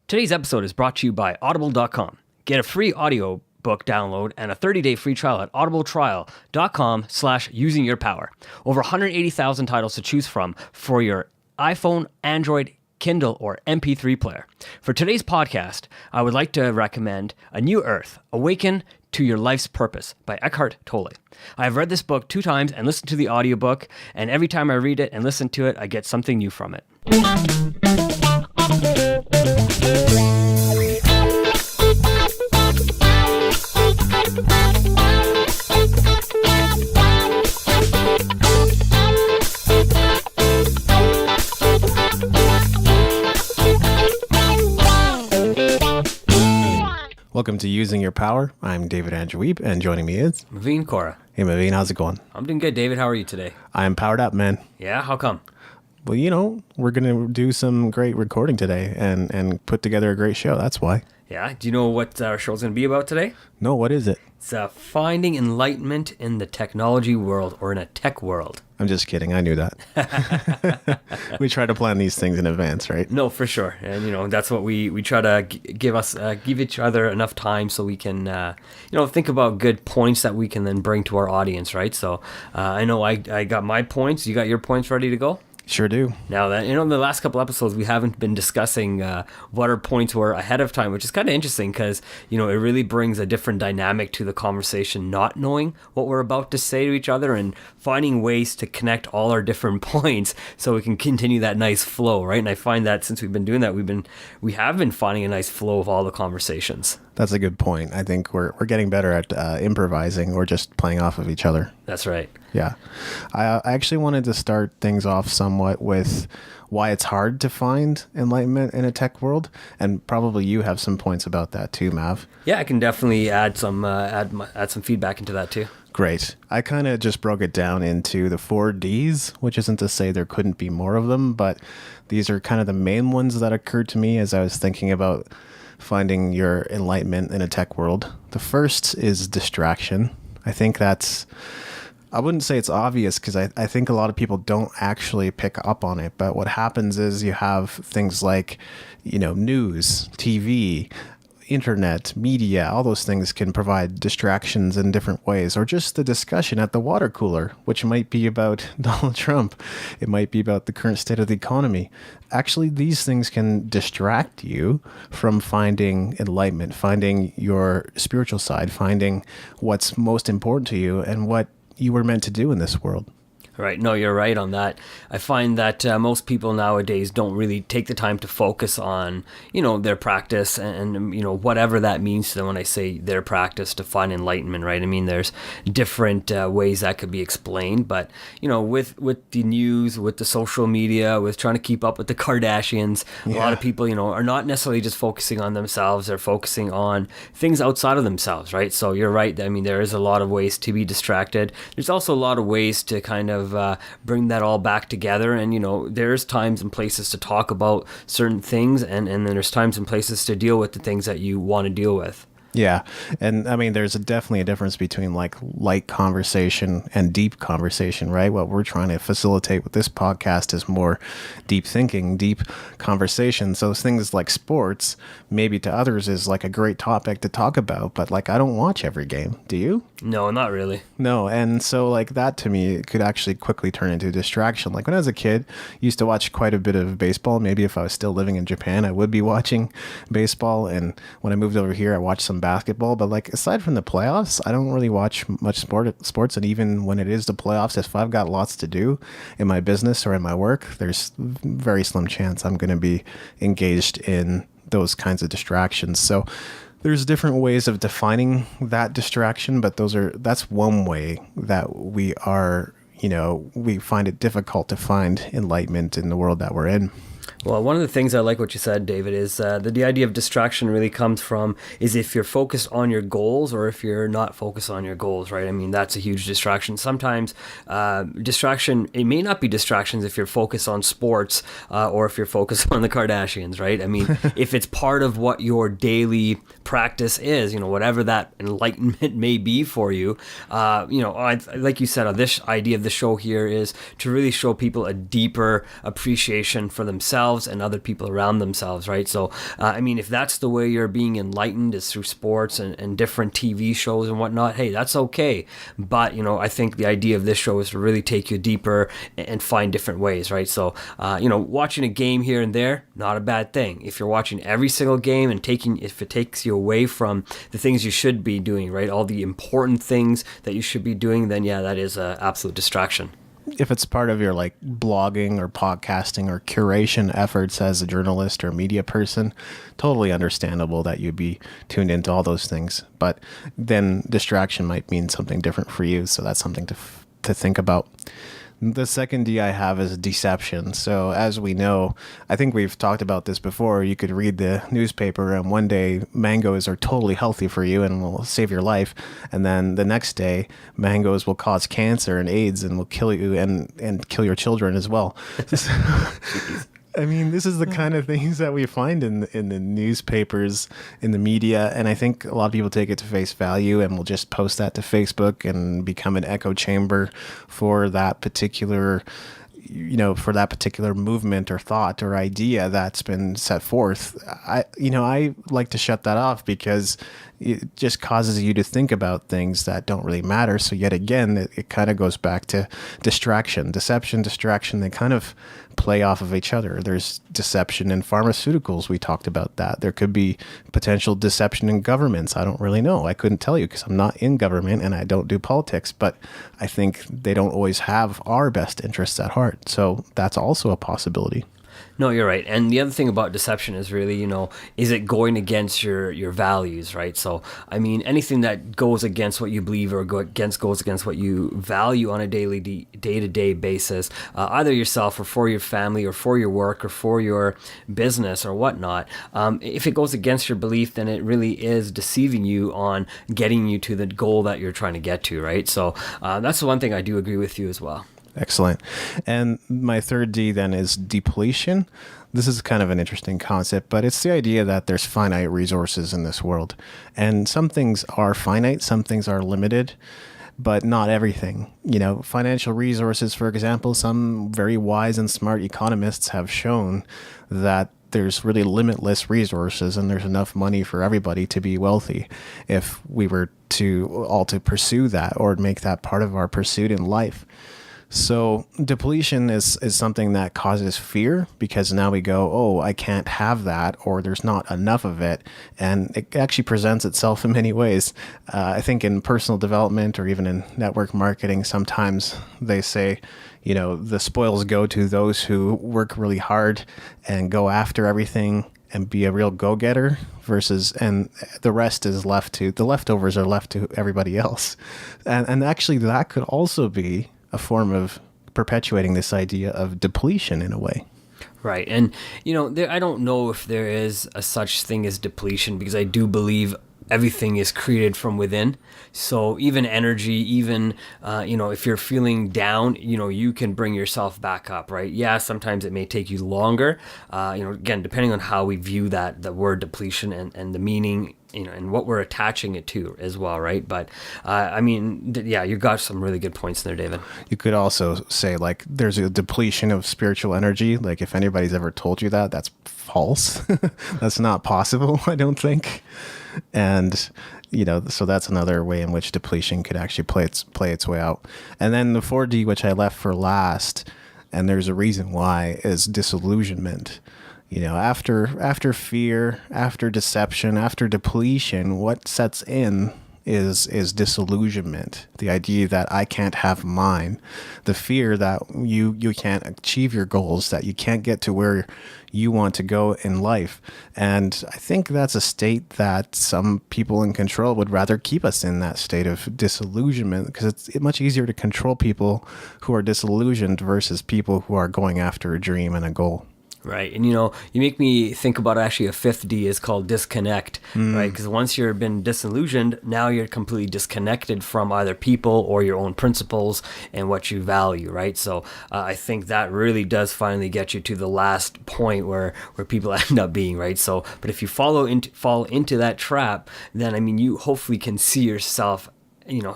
Today's episode is brought to you by Audible.com. Get a free audio book download and a 30-day free trial at audibletrial.com/usingyourpower. Over 180,000 titles to choose from for your iPhone, Android, Kindle, or MP3 player. For today's podcast, I would like to recommend A New Earth, Awaken to Your Life's Purpose by Eckhart Tolle. I have read this book 2 times and listened to the audiobook, and every time I read it and listen to it, I get something new from it. Welcome to Using Your Power. I'm David Andrew Wiebe, and joining me is Maveen, Kaura. Hey Maveen, how's it going? I'm doing good, David. How are you today? I'm powered up, man. Yeah, how come? Well, you know, we're going to do some great recording today and put together a great show. That's why. Yeah, do you know what our show's going to be about today? No, what is it? It's finding enlightenment in the technology world, or in a tech world. I'm just kidding. I knew that. We try to plan these things in advance, right? No, for sure. And, you know, that's what we try to give each other enough time so we can, think about good points that we can then bring to our audience, right? So I know I got my points. You got your points ready to go? Sure do. Now, that in the last couple episodes, we haven't been discussing what our points were ahead of time, which is kind of interesting because, it really brings a different dynamic to the conversation, not knowing what we're about to say to each other and finding ways to connect all our different points so we can continue that nice flow, right? And I find that since we've been doing that, we have been finding a nice flow of all the conversations. That's a good point. I think we're getting better at improvising or just playing off of each other. That's right. Yeah. I actually wanted to start things off somewhat with why it's hard to find enlightenment in a tech world. And probably you have some points about that too, Mav. Yeah, I can definitely add some feedback into that too. Great. I kind of just broke it down into the 4 Ds, which isn't to say there couldn't be more of them, but these are kind of the main ones that occurred to me as I was thinking about finding your enlightenment in a tech world. The first is distraction. I think I wouldn't say it's obvious because I think a lot of people don't actually pick up on it. But what happens is you have things like, news, TV, internet, media, all those things can provide distractions in different ways, or just the discussion at the water cooler, which might be about Donald Trump. It might be about the current state of the economy. Actually, these things can distract you from finding enlightenment, finding your spiritual side, finding what's most important to you and what you were meant to do in this world. Right. No, you're right on that. I find that most people nowadays don't really take the time to focus on, their practice and whatever that means to them when I say their practice to find enlightenment, right? I mean, there's different ways that could be explained, but, with the news, with the social media, with trying to keep up with the Kardashians, a lot of people, are not necessarily just focusing on themselves. They're focusing on things outside of themselves, right? So you're right. I mean, there is a lot of ways to be distracted. There's also a lot of ways to kind of bring that all back together, and there's times and places to talk about certain things, and then there's times and places to deal with the things that you want to deal with. Yeah. And I mean, there's definitely a difference between like light conversation and deep conversation, right? What we're trying to facilitate with this podcast is more deep thinking, deep conversation. So things like sports, maybe to others is like a great topic to talk about, but like, I don't watch every game. Do you? No, not really. No. And so like that to me, it could actually quickly turn into a distraction. Like when I was a kid, I used to watch quite a bit of baseball. Maybe if I was still living in Japan, I would be watching baseball. And when I moved over here, I watched some basketball, but like aside from the playoffs, I don't really watch much sports. And even when it is the playoffs, if I've got lots to do in my business or in my work, there's very slim chance I'm going to be engaged in those kinds of distractions. So there's different ways of defining that distraction, but that's one way that we find it difficult to find enlightenment in the world that we're in. Well, one of the things I like what you said, David, is that the idea of distraction really comes from is if you're focused on your goals or if you're not focused on your goals, right? I mean, that's a huge distraction. Sometimes distraction, it may not be distractions if you're focused on sports or if you're focused on the Kardashians, right? I mean, if it's part of what your daily practice is, whatever that enlightenment may be for you, like you said, this idea of the show here is to really show people a deeper appreciation for themselves themselves and other people around themselves, right? So, I mean, if that's the way you're being enlightened is through sports and different TV shows and whatnot, hey, that's okay. But, I think the idea of this show is to really take you deeper and find different ways, right? So, watching a game here and there, not a bad thing. If you're watching every single game and if it takes you away from the things you should be doing, right? All the important things that you should be doing, then yeah, that is an absolute distraction. If it's part of your like blogging or podcasting or curation efforts as a journalist or media person, totally understandable that you'd be tuned into all those things. But then distraction might mean something different for you. So that's something to think about. The second D I have is deception. So as we know, I think we've talked about this before, you could read the newspaper and one day mangoes are totally healthy for you and will save your life. And then the next day, mangoes will cause cancer and AIDS and will kill you and kill your children as well. I mean, this is the kind of things that we find in the newspapers, in the media, and I think a lot of people take it to face value and will just post that to Facebook and become an echo chamber for that particular movement or thought or idea that's been set forth. I like to shut that off because it just causes you to think about things that don't really matter. So yet again, it kind of goes back to deception, distraction. They kind of play off of each other. There's deception in pharmaceuticals. We talked about that. There could be potential deception in governments. I don't really know. I couldn't tell you because I'm not in government and I don't do politics, but I think they don't always have our best interests at heart. So that's also a possibility. No, you're right. And the other thing about deception is really, is it going against your values, right? So, I mean, anything that goes against what you believe or goes against what you value on a day-to-day basis, either yourself or for your family or for your work or for your business or whatnot, if it goes against your belief, then it really is deceiving you on getting you to the goal that you're trying to get to, right? So that's the one thing I do agree with you as well. Excellent. And my third D then is depletion. This is kind of an interesting concept, but it's the idea that there's finite resources in this world. And some things are finite, some things are limited, but not everything. Financial resources, for example, some very wise and smart economists have shown that there's really limitless resources and there's enough money for everybody to be wealthy if we were to pursue that or make that part of our pursuit in life. So depletion is something that causes fear because now we go, oh, I can't have that, or there's not enough of it. And it actually presents itself in many ways. I think in personal development or even in network marketing, sometimes they say, the spoils go to those who work really hard and go after everything and be a real go-getter and the leftovers are left to everybody else. And actually that could also be a form of perpetuating this idea of depletion in a way. Right. And, I don't know if there is a such thing as depletion because I do believe everything is created from within. So even energy, even, if you're feeling down, you can bring yourself back up, right? Yeah, sometimes it may take you longer, again, depending on how we view the word depletion and the meaning, and what we're attaching it to as well, right? But, you got some really good points there, David. You could also say, like, there's a depletion of spiritual energy. Like, if anybody's ever told you that, that's false. That's not possible, I don't think. And, so that's another way in which depletion could actually play its way out. And then the 4D, which I left for last, and there's a reason why, is disillusionment. After fear, after deception, after depletion, what sets in is disillusionment. The idea that I can't have mine, the fear that you can't achieve your goals, that you can't get to where you want to go in life. And I think that's a state that some people in control would rather keep us in, that state of disillusionment, because it's much easier to control people who are disillusioned versus people who are going after a dream and a goal. Right. And, you make me think about actually a fifth D is called disconnect, right? Because once you've been disillusioned, now you're completely disconnected from either people or your own principles and what you value, right? So I think that really does finally get you to the last point where people end up being, right? So, but if you fall into that trap, then, you hopefully can see yourself,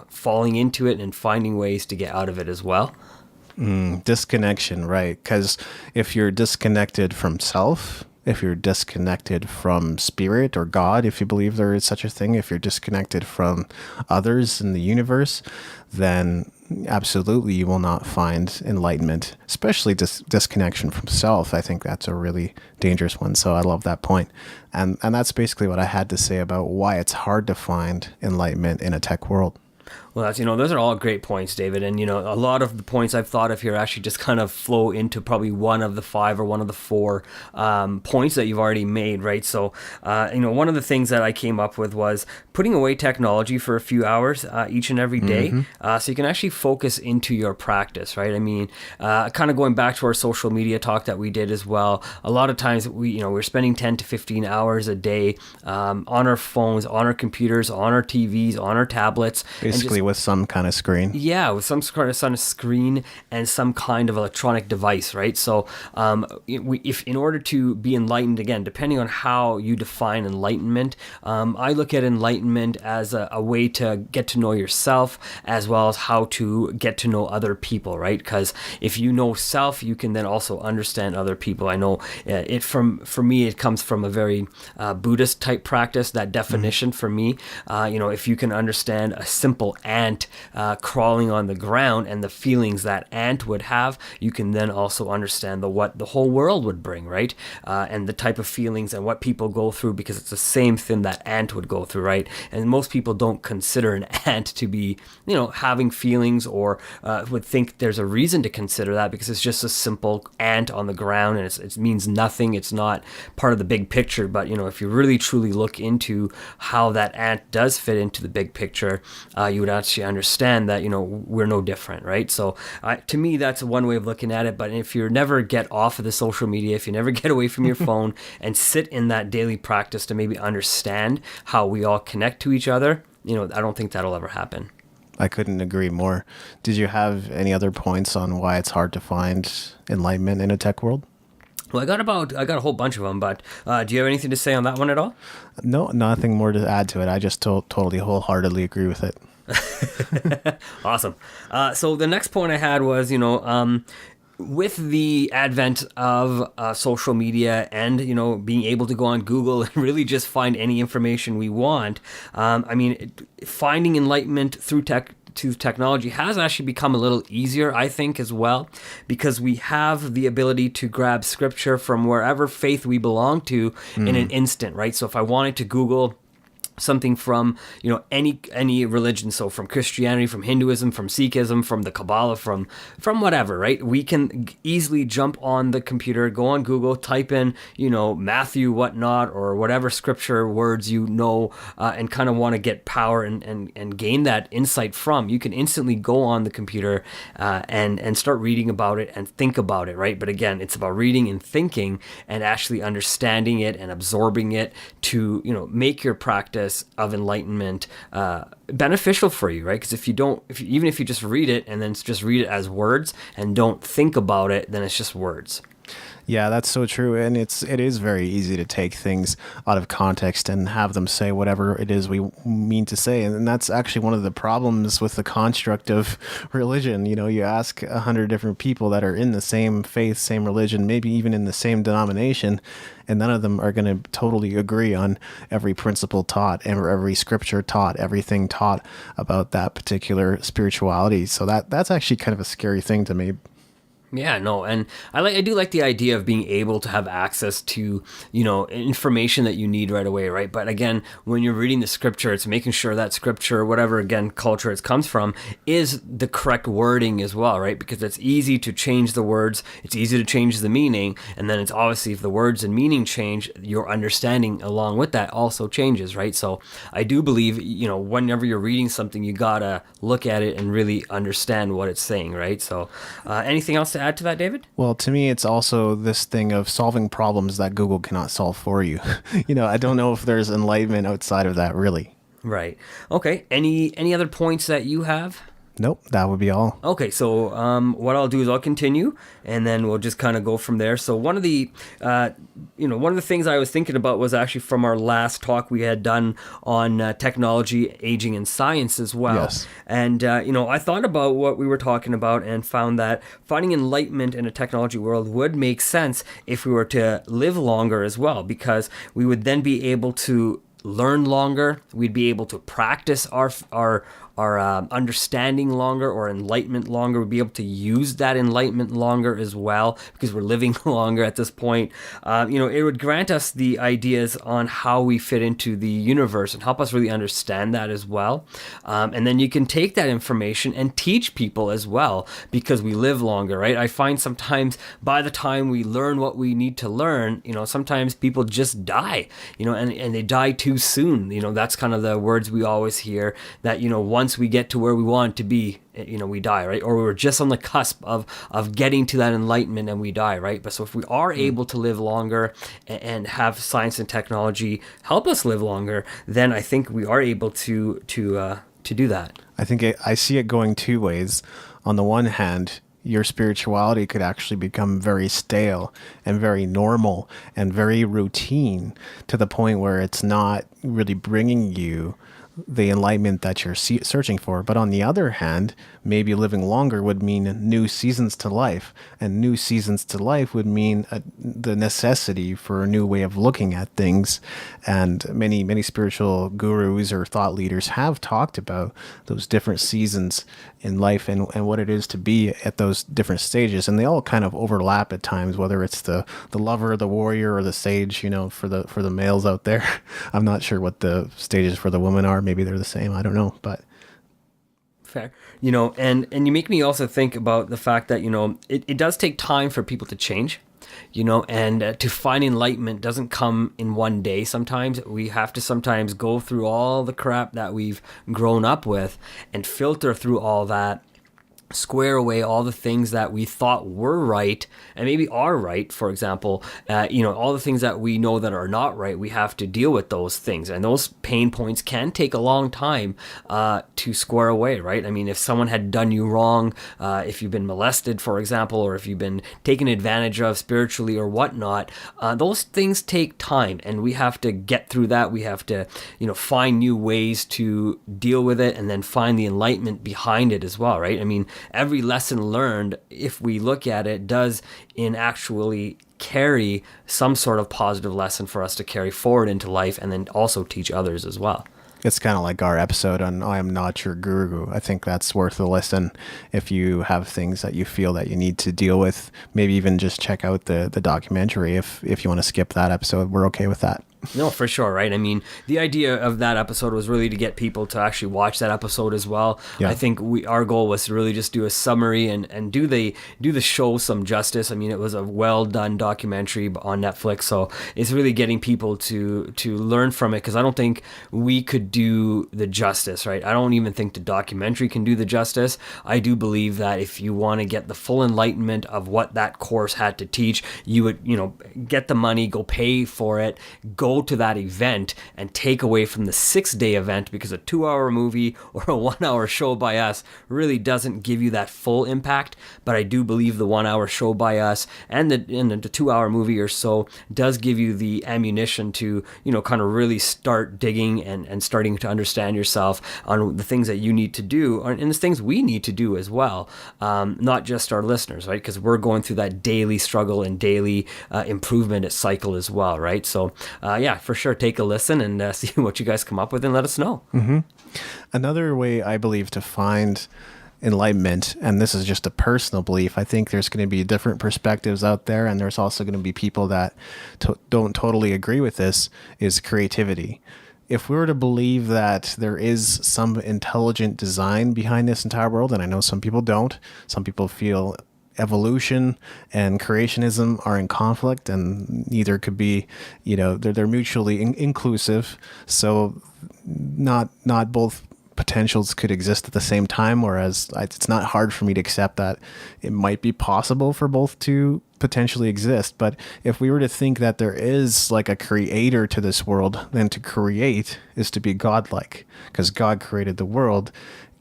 falling into it and finding ways to get out of it as well. Disconnection, right? Because if you're disconnected from self, if you're disconnected from spirit or God, if you believe there is such a thing, if you're disconnected from others in the universe, then absolutely you will not find enlightenment, especially disconnection from self. I think that's a really dangerous one. So I love that point. And that's basically what I had to say about why it's hard to find enlightenment in a tech world. Well, that's, those are all great points, David. And, a lot of the points I've thought of here actually just kind of flow into probably one of the five or one of the four points that you've already made, right? So, one of the things that I came up with was putting away technology for a few hours each and every day, so you can actually focus into your practice, right? I mean, kind of going back to our social media talk that we did as well, a lot of times we're spending 10 to 15 hours a day on our phones, on our computers, on our TVs, on our tablets. Basically with some kind of screen. Yeah, with some kind of screen and some kind of electronic device, right? So if in order to be enlightened, again, depending on how you define enlightenment, I look at enlightenment as a way to get to know yourself as well as how to get to know other people, right? Because if you know self, you can then also understand other people. I know for me, it comes from a very Buddhist type practice, that definition for me. If you can understand a simple ant crawling on the ground and the feelings that ant would have, you can then also understand what the whole world would bring, right? And the type of feelings and what people go through, because it's the same thing that ant would go through, right? And most people don't consider an ant to be, having feelings, or would think there's a reason to consider that, because it's just a simple ant on the ground and it means nothing. It's not part of the big picture. But, if you really truly look into how that ant does fit into the big picture, you would actually understand that we're no different, right? So to me, that's one way of looking at it. But if you never get off of the social media, if you never get away from your phone and sit in that daily practice to maybe understand how we all connect to each other, I don't think that'll ever happen. I couldn't agree more. Did you have any other points on why it's hard to find enlightenment in a tech world? Well, I got a whole bunch of them, but do you have anything to say on that one at all? No, nothing more to add to it. I just totally wholeheartedly agree with it. Awesome. So the next point I had was, with the advent of social media and, being able to go on Google and really just find any information we want, finding enlightenment through technology has actually become a little easier, I think, as well, because we have the ability to grab scripture from wherever faith we belong to in an instant, right? So if I wanted to Google something from any religion, so from Christianity, from Hinduism, from Sikhism, from the Kabbalah, from whatever, right? We can easily jump on the computer, go on Google, type in Matthew whatnot or whatever scripture words and kind of want to get power and gain that insight from. You can instantly go on the computer and start reading about it and think about it, right? But again, it's about reading and thinking and actually understanding it and absorbing it to make your practice of enlightenment beneficial for you, right? Because even if you just read it and then just read it as words and don't think about it, then it's just words. Yeah, that's so true. And it is very easy to take things out of context and have them say whatever it is we mean to say. And that's actually one of the problems with the construct of religion. You ask 100 different people that are in the same faith, same religion, maybe even in the same denomination, and none of them are going to totally agree on every principle taught, every scripture taught, everything taught about that particular spirituality. So that's actually kind of a scary thing to me. Yeah, no, and I do like the idea of being able to have access to, information that you need right away, right? But again, when you're reading the scripture, it's making sure that scripture, whatever, again, culture it comes from, is the correct wording as well, right? Because it's easy to change the words, it's easy to change the meaning, and then it's obviously if the words and meaning change, your understanding along with that also changes, right? So I do believe, whenever you're reading something, you gotta look at it and really understand what it's saying, right? So anything else to add to that, David? Well, to me, it's also this thing of solving problems that Google cannot solve for you. I don't know if there's enlightenment outside of that, really. Right. Okay. Any other points that you have? Nope, that would be all. Okay, so what I'll do is I'll continue, and then we'll just kind of go from there. So one of the, one of the things I was thinking about was actually from our last talk we had done on technology, aging, and science as well. Yes. And I thought about what we were talking about and found that finding enlightenment in a technology world would make sense if we were to live longer as well, because we would then be able to learn longer. We'd be able to practice our understanding longer, or enlightenment longer. We'd be able to use that enlightenment longer as well, because we're living longer at this point. It would grant us the ideas on how we fit into the universe and help us really understand that as well. And then you can take that information and teach people as well, because we live longer, right? I find sometimes by the time we learn what we need to learn, sometimes people just die, and they die too soon. That's kind of the words we always hear, that, once we get to where we want to be, we die, right? Or we're just on the cusp of getting to that enlightenment and we die, right? But so if we are able to live longer and have science and technology help us live longer, then I think we are able to do that. I think I see it going two ways. On the one hand, your spirituality could actually become very stale and very normal and very routine, to the point where it's not really bringing you the enlightenment that you're searching for. But on the other hand, maybe living longer would mean new seasons to life, and new seasons to life would mean the necessity for a new way of looking at things. And many spiritual gurus or thought leaders have talked about those different seasons in life, and what it is to be at those different stages. And they all kind of overlap at times, whether it's the lover, the warrior, or the sage, for the males out there. I'm not sure what the stages for the women are. Maybe they're the same. I don't know, but fair. And you make me also think about the fact that, it does take time for people to change, and to find enlightenment doesn't come in one day. Sometimes we have to sometimes go through all the crap that we've grown up with and filter through all that, square away all the things that we thought were right and maybe are right. For example, all the things that we know that are not right, we have to deal with those things, and those pain points can take a long time to square away, right? I mean, if someone had done you wrong, if you've been molested, for example, or if you've been taken advantage of spiritually or whatnot, those things take time, and we have to get through that. We have to find new ways to deal with it, and then find the enlightenment behind it as well, right? I mean, every lesson learned, if we look at it, does in actually carry some sort of positive lesson for us to carry forward into life, and then also teach others as well. it's kind of like our episode on I Am Not Your Guru. I think that's worth a listen if you have things that you feel that you need to deal with. Maybe even just check out the documentary if you want to skip that episode. We're okay with that. No, for sure, right? I mean, the idea of that episode was really to get people to actually watch that episode as well. Yeah. I think our goal was to really just do a summary and do the show some justice. I mean, it was a well done documentary on Netflix, so it's really getting people to learn from it, because I don't think we could do the justice, right? I don't even think the documentary can do the justice. I do believe that if you want to get the full enlightenment of what that course had to teach, you would, get the money, go pay for it, go to that event and take away from the 6-day event, because a 2-hour movie or a 1-hour show by us really doesn't give you that full impact. But I do believe the 1-hour show by us and the 2-hour movie or so does give you the ammunition to, kind of really start digging and starting to understand yourself on the things that you need to do and the things we need to do as well. Not just our listeners, right? Because we're going through that daily struggle and daily improvement cycle as well, right? So, yeah, for sure, take a listen and see what you guys come up with and let us know. Mm-hmm. Another way I believe to find enlightenment, and this is just a personal belief, I think there's going to be different perspectives out there, and there's also going to be people that don't totally agree with this, is creativity. If we were to believe that there is some intelligent design behind this entire world, and I know some people don't, some people feel evolution and creationism are in conflict, and neither could be, they're mutually inclusive. So not both potentials could exist at the same time, whereas it's not hard for me to accept that it might be possible for both to potentially exist. But if we were to think that there is like a creator to this world, then to create is to be godlike, because God created the world.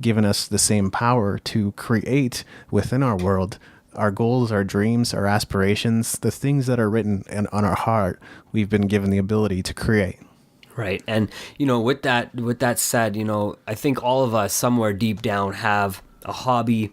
given us the same power to create within our world our goals, our dreams, our aspirations, the things that are written on our heart. We've been given the ability to create. Right. And, with that said, I think all of us somewhere deep down have a hobby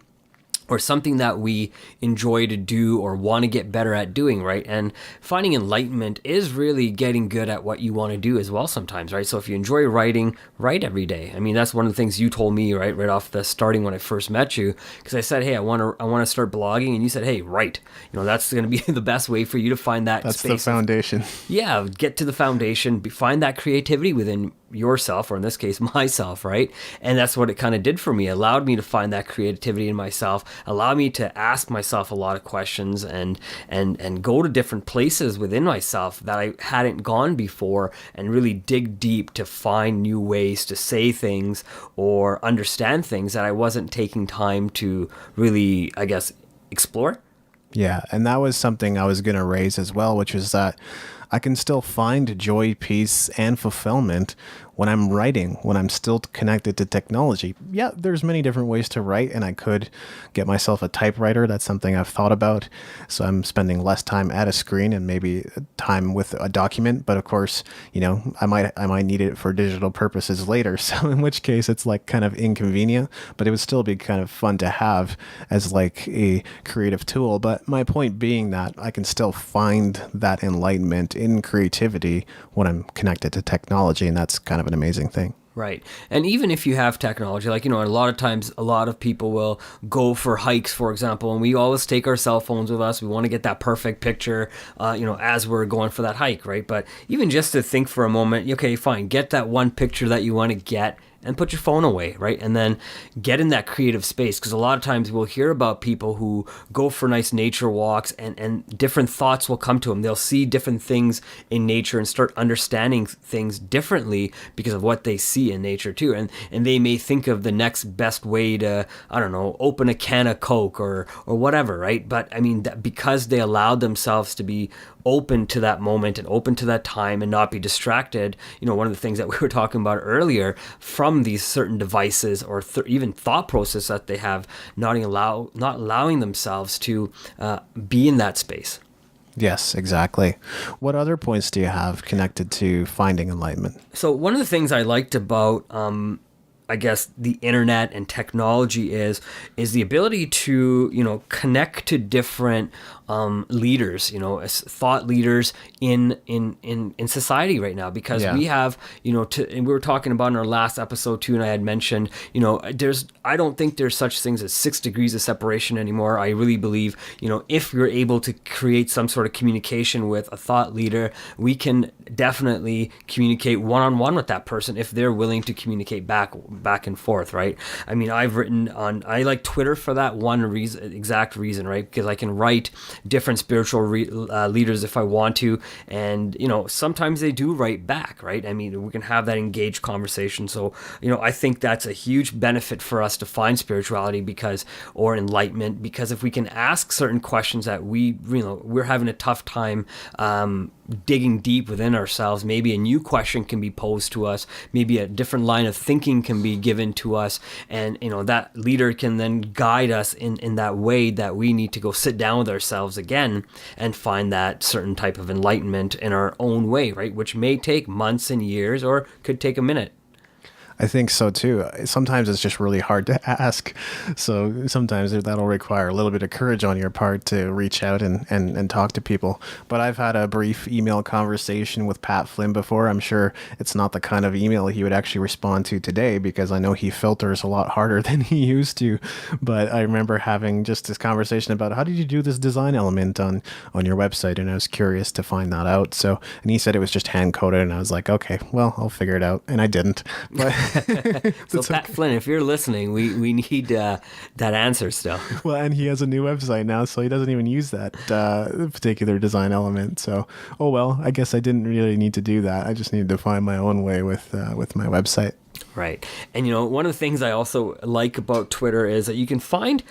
or something that we enjoy to do or want to get better at doing, right? And finding enlightenment is really getting good at what you want to do as well sometimes, right? So if you enjoy writing, write every day. I mean, that's one of the things you told me, right off the starting when I first met you, because I said, hey, I want to start blogging, and you said, hey, write. That's going to be the best way for you to find that That's space. the foundation. Yeah, get to the foundation, find that creativity within yourself, or in this case, myself, right? And that's what it kind of did for me. It allowed me to find that creativity in myself, allowed me to ask myself a lot of questions and go to different places within myself that I hadn't gone before, and really dig deep to find new ways to say things or understand things that I wasn't taking time to really, I guess, explore. Yeah, and that was something I was going to raise as well, which is that I can still find joy, peace, and fulfillment when I'm writing, when I'm still connected to technology. Yeah, there's many different ways to write, and I could get myself a typewriter. That's something I've thought about. So I'm spending less time at a screen and maybe time with a document. But of course, I might need it for digital purposes later. So in which case it's like kind of inconvenient, but it would still be kind of fun to have as like a creative tool. But my point being that I can still find that enlightenment in creativity when I'm connected to technology, and that's kind of an amazing thing. Right. And even if you have technology, like, a lot of times, a lot of people will go for hikes, for example, and we always take our cell phones with us. We want to get that perfect picture, as we're going for that hike, right? But even just to think for a moment, okay, fine, get that one picture that you want to get, and put your phone away, right? And then get in that creative space, because a lot of times we'll hear about people who go for nice nature walks, and different thoughts will come to them. They'll see different things in nature and start understanding things differently because of what they see in nature too. And they may think of the next best way to, I don't know, open a can of Coke or whatever, right? But I mean, because they allowed themselves to be open to that moment and open to that time and not be distracted, one of the things that we were talking about earlier, from these certain devices or even thought process that they have, not allowing themselves to be in that space. Yes, exactly. What other points do you have connected to finding enlightenment? So one of the things I liked about I guess the internet and technology is the ability to connect to different leaders, as thought leaders in society right now, because we have, and we were talking about in our last episode too, and I had mentioned, I don't think there's such things as 6 degrees of separation anymore. I really believe, if you're able to create some sort of communication with a thought leader, we can definitely communicate one-on-one with that person if they're willing to communicate back and forth, right? I mean, I like Twitter for that exact reason, right? Because I can write different spiritual leaders if I want to, and sometimes they do write back, right? I mean, we can have that engaged conversation. So I think that's a huge benefit for us to find spirituality or enlightenment, because if we can ask certain questions that we're having a tough time digging deep within ourselves, maybe a new question can be posed to us, maybe a different line of thinking can be given to us, and that leader can then guide us in that way that we need to go sit down with ourselves again and find that certain type of enlightenment in our own way, right? Which may take months and years, or could take a minute. I think so too. Sometimes it's just really hard to ask. So sometimes that'll require a little bit of courage on your part to reach out and talk to people. But I've had a brief email conversation with Pat Flynn before. I'm sure it's not the kind of email he would actually respond to today, because I know he filters a lot harder than he used to. But I remember having just this conversation about, how did you do this design element on your website? And I was curious to find that out. And he said it was just hand coded, and I was like, okay, well, I'll figure it out. And I didn't. But So Pat Flynn, if you're listening, we need that answer still. Well, and he has a new website now, so he doesn't even use that particular design element. So, oh well, I guess I didn't really need to do that. I just needed to find my own way with my website. Right. And, one of the things I also like about Twitter is that you can find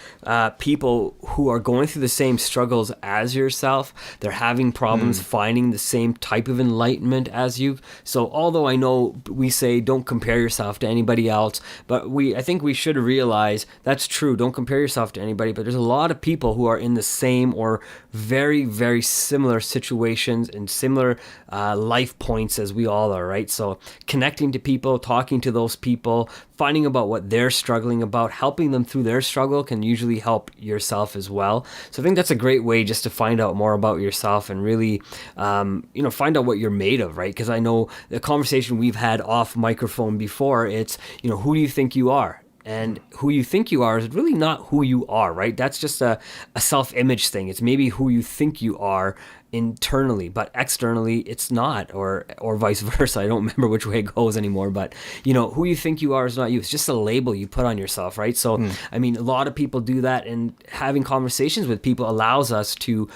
people who are going through the same struggles as yourself. They're having problems finding the same type of enlightenment as you. So although I know we say don't compare yourself to anybody else, but I think we should realize that's true. Don't compare yourself to anybody. But there's a lot of people who are in the same or very, very similar situations and similar life points as we all are, right? So connecting to people, talking to those people, finding about what they're struggling about, helping them through their struggle can usually help yourself as well. So I think that's a great way just to find out more about yourself and really, find out what you're made of, right? Because I know the conversation we've had off microphone before, it's, who do you think you are? And who you think you are is really not who you are, right? That's just a self-image thing. It's maybe who you think you are internally, but externally it's not, or vice versa. I don't remember which way it goes anymore, but who you think you are is not you. It's just a label you put on yourself, right? So I mean, a lot of people do that, and having conversations with people allows us to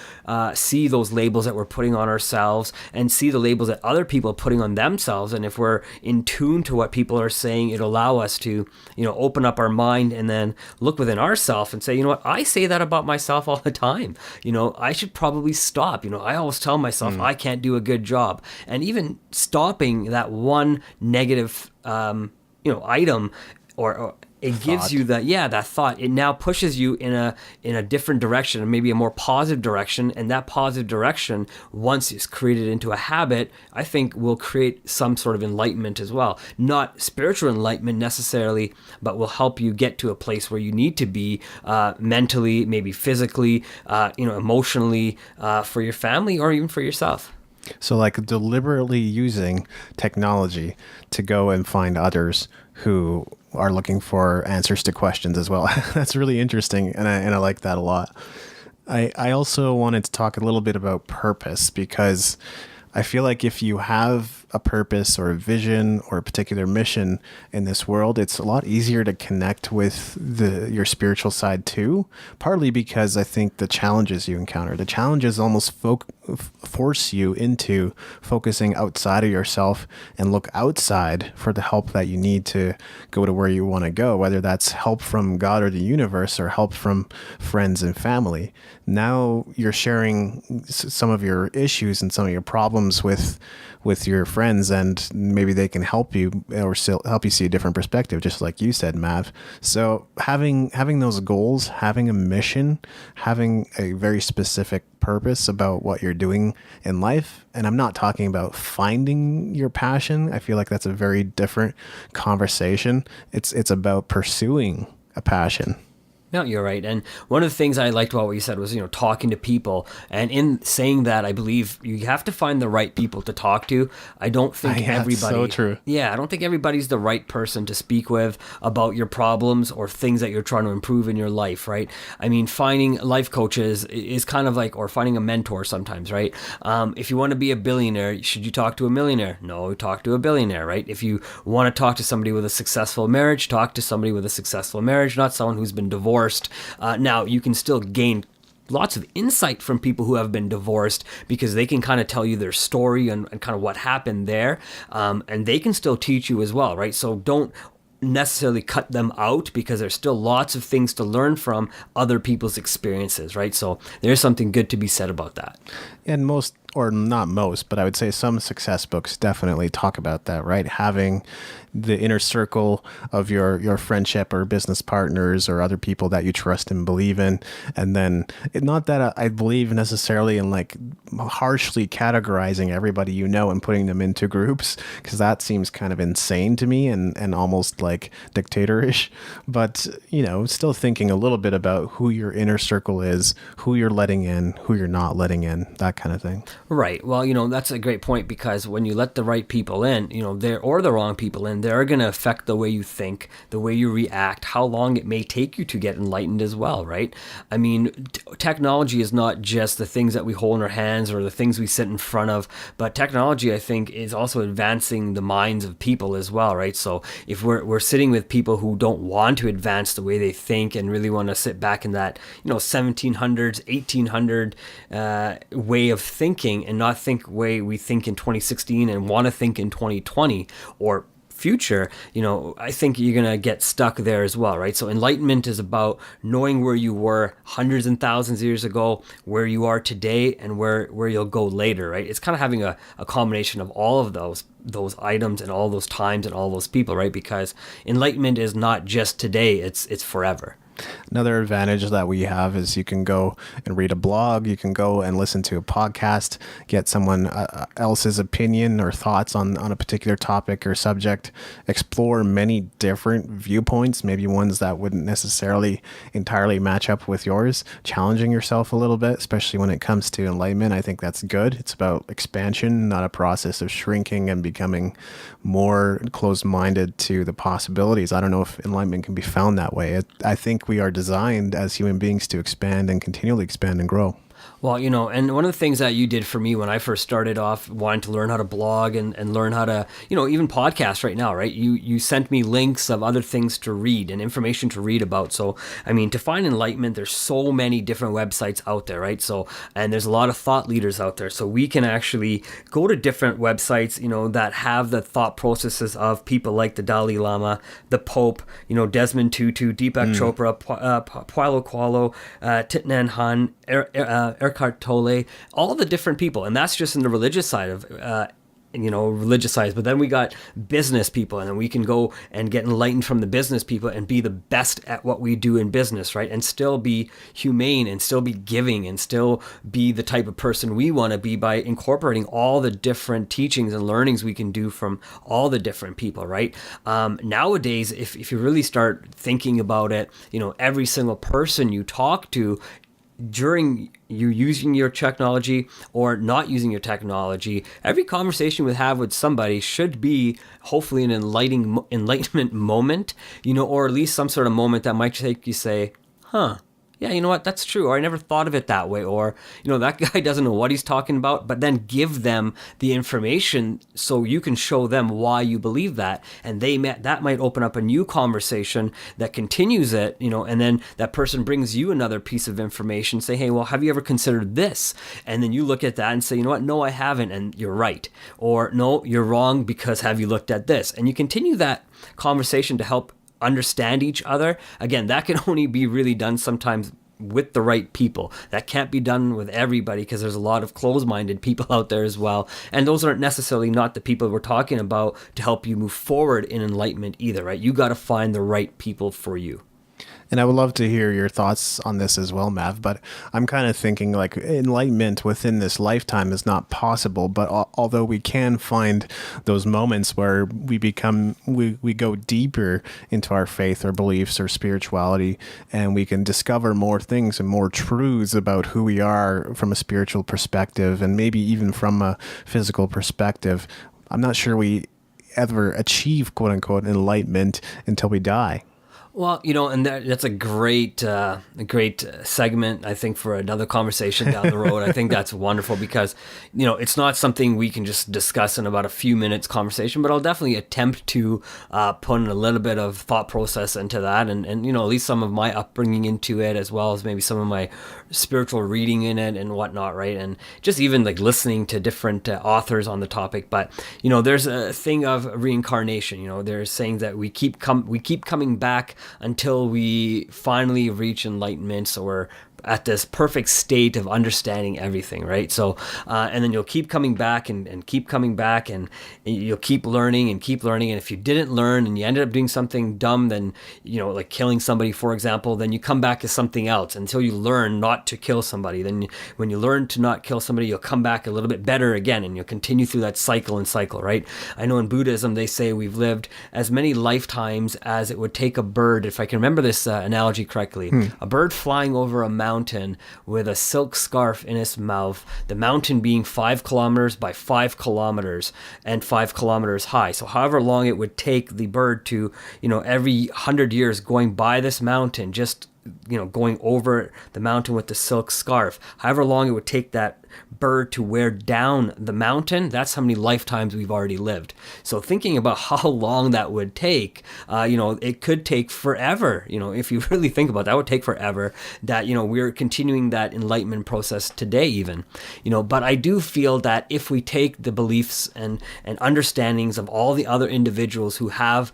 see those labels that we're putting on ourselves and see the labels that other people are putting on themselves. And if we're in tune to what people are saying, it'll allow us to open up our mind and then look within ourselves and say, what, I say that about myself all the time. I should probably stop. I always tell myself I can't do a good job. And even stopping that one negative, item or it gives you that thought. It now pushes you in a different direction, maybe a more positive direction. And that positive direction, once it's created into a habit, I think will create some sort of enlightenment as well. Not spiritual enlightenment necessarily, but will help you get to a place where you need to be mentally, maybe physically, emotionally, for your family or even for yourself. So like deliberately using technology to go and find others who are looking for answers to questions as well. That's really interesting. And I like that a lot. I also wanted to talk a little bit about purpose, because I feel like if you have a purpose or a vision or a particular mission in this world, it's a lot easier to connect with your spiritual side too, partly because I think the challenges you encounter, the challenges almost force you into focusing outside of yourself and look outside for the help that you need to go to where you want to go, whether that's help from God or the universe or help from friends and family. Now you're sharing some of your issues and some of your problems with your friends, and maybe they can help you or still help you see a different perspective, just like you said, Mav. So having those goals, having a mission, having a very specific purpose about what you're doing in life. And I'm not talking about finding your passion. I feel like that's a very different conversation. It's about pursuing a passion. No, you're right. And one of the things I liked about what you said was, talking to people. And in saying that, I believe you have to find the right people to talk to. I don't think everybody. So true. Yeah, I don't think everybody's the right person to speak with about your problems or things that you're trying to improve in your life, right? I mean, finding life coaches is kind of like, or finding a mentor sometimes, right? If you want to be a billionaire, should you talk to a millionaire? No, talk to a billionaire, right? If you want to talk to somebody with a successful marriage, talk to somebody with a successful marriage, not someone who's been divorced. Now, you can still gain lots of insight from people who have been divorced, because they can kind of tell you their story and kind of what happened there. And they can still teach you as well, right? So don't necessarily cut them out, because there's still lots of things to learn from other people's experiences, right? So there's something good to be said about that. And most, or not most, but I would say some success books definitely talk about that, right? Having the inner circle of your friendship or business partners or other people that you trust and believe in. And then not that I believe necessarily in like harshly categorizing everybody and putting them into groups, because that seems kind of insane to me and almost like dictatorish. But, still thinking a little bit about who your inner circle is, who you're letting in, who you're not letting in, that kind of thing. Right. Well, that's a great point, because when you let the right people in, or the wrong people in, they're going to affect the way you think, the way you react, how long it may take you to get enlightened as well, right? I mean, technology is not just the things that we hold in our hands or the things we sit in front of, but technology, I think, is also advancing the minds of people as well, right? So if we're sitting with people who don't want to advance the way they think and really want to sit back in that, 1700s, 1800 way of thinking, and not think way we think in 2016 and want to think in 2020 or future, I think you're going to get stuck there as well, right? So enlightenment is about knowing where you were hundreds and thousands of years ago, where you are today, and where you'll go later, right? It's kind of having a combination of all of those items and all those times and all those people, right? Because enlightenment is not just today, it's forever. Another advantage that we have is you can go and read a blog, you can go and listen to a podcast, get someone else's opinion or thoughts on a particular topic or subject, explore many different viewpoints, maybe ones that wouldn't necessarily entirely match up with yours, challenging yourself a little bit, especially when it comes to enlightenment. I think that's good. It's about expansion, not a process of shrinking and becoming more closed-minded to the possibilities. I don't know if enlightenment can be found that way. I think we are designed as human beings to expand and continually expand and grow. Well, and one of the things that you did for me when I first started off wanting to learn how to blog and learn how to, even podcast right now, right? You sent me links of other things to read and information to read about. So, to find enlightenment, there's so many different websites out there, right? So, and there's a lot of thought leaders out there. So we can actually go to different websites, that have the thought processes of people like the Dalai Lama, the Pope, Desmond Tutu, Deepak Chopra, Paulo Coelho, Thich Nhat Hanh, Eckhart Tolle, all the different people. And that's just in the religious side of, but then we got business people, and then we can go and get enlightened from the business people and be the best at what we do in business, right? And still be humane and still be giving and still be the type of person we want to be by incorporating all the different teachings and learnings we can do from all the different people, right? Nowadays, if you really start thinking about it, every single person you talk to during you using your technology or not using your technology, every conversation we have with somebody should be hopefully an enlightenment moment, or at least some sort of moment that might make you say, huh, yeah, you know what, that's true, or I never thought of it that way, or, that guy doesn't know what he's talking about, but then give them the information so you can show them why you believe that, and that might open up a new conversation that continues it, and then that person brings you another piece of information, say, hey, well, have you ever considered this? And then you look at that and say, you know what, no, I haven't, and you're right, or no, you're wrong because have you looked at this? And you continue that conversation to help understand each other. Again, that can only be really done sometimes with the right people. That can't be done with everybody because there's a lot of closed-minded people out there as well. And those aren't necessarily not the people we're talking about to help you move forward in enlightenment either, right? You got to find the right people for you. And I would love to hear your thoughts on this as well, Mav, but I'm kind of thinking like enlightenment within this lifetime is not possible, but although we can find those moments where we go deeper into our faith or beliefs or spirituality, and we can discover more things and more truths about who we are from a spiritual perspective and maybe even from a physical perspective. I'm not sure we ever achieve quote unquote enlightenment until we die. Well, and that's a great segment, I think, for another conversation down the road. I think that's wonderful because, it's not something we can just discuss in about a few minutes conversation, but I'll definitely attempt to put in a little bit of thought process into that and at least some of my upbringing into it, as well as maybe some of my spiritual reading in it and whatnot, right? And just even like listening to different authors on the topic. But, there's a thing of reincarnation, there's saying that we keep coming back until we finally reach enlightenment, so we're at this perfect state of understanding everything, right? So, and then you'll keep coming back and keep coming back, and you'll keep learning and keep learning. And if you didn't learn and you ended up doing something dumb, then, like killing somebody, for example, then you come back as something else until you learn not to kill somebody. Then when you learn to not kill somebody, you'll come back a little bit better again, and you'll continue through that cycle, right? I know in Buddhism, they say we've lived as many lifetimes as it would take a bird, if I can remember this analogy correctly, a bird flying over a mountain with a silk scarf in its mouth, the mountain being 5 kilometers by 5 kilometers and 5 kilometers high. So however long it would take the bird to, every 100 years going by this mountain, just going over the mountain with the silk scarf, however long it would take that bird to wear down the mountain, that's how many lifetimes we've already lived. So thinking about how long that would take, it could take forever. If you really think about that, would take forever. That we're continuing that enlightenment process today, even. But I do feel that if we take the beliefs and understandings of all the other individuals who have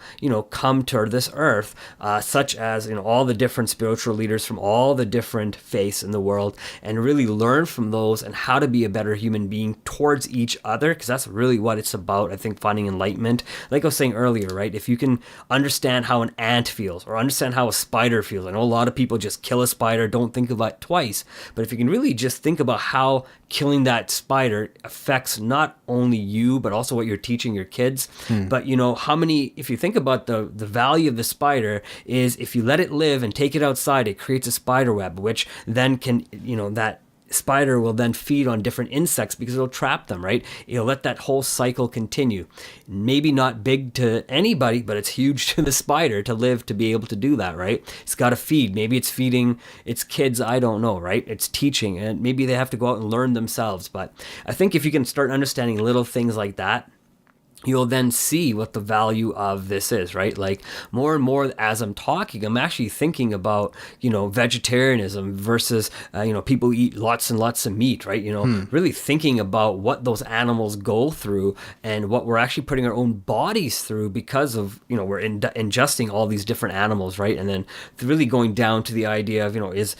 come to this earth, such as all the different spiritual leaders from all the different faiths in the world, and really learn from those and how to be a better human being towards each other, because that's really what it's about. I think finding enlightenment, like I was saying earlier, right? If you can understand how an ant feels or understand how a spider feels. I know a lot of people just kill a spider, don't think about it twice, but if you can really just think about how killing that spider affects not only you but also what you're teaching your kids. But if you think about the value of the spider, is if you let it live and take it outside, it creates a spider web, which then can that spider will then feed on different insects because it'll trap them, right? It'll let that whole cycle continue. Maybe not big to anybody, but it's huge to the spider to live, to be able to do that, right? It's got to feed. Maybe it's feeding its kids, I don't know, right? It's teaching, and maybe they have to go out and learn themselves. But I think if you can start understanding little things like that, you'll then see what the value of this is, right? Like more and more as I'm talking, I'm actually thinking about, vegetarianism versus, people eat lots and lots of meat, right? Really thinking about what those animals go through and what we're actually putting our own bodies through because of, we're ingesting all these different animals, right? And then really going down to the idea of, is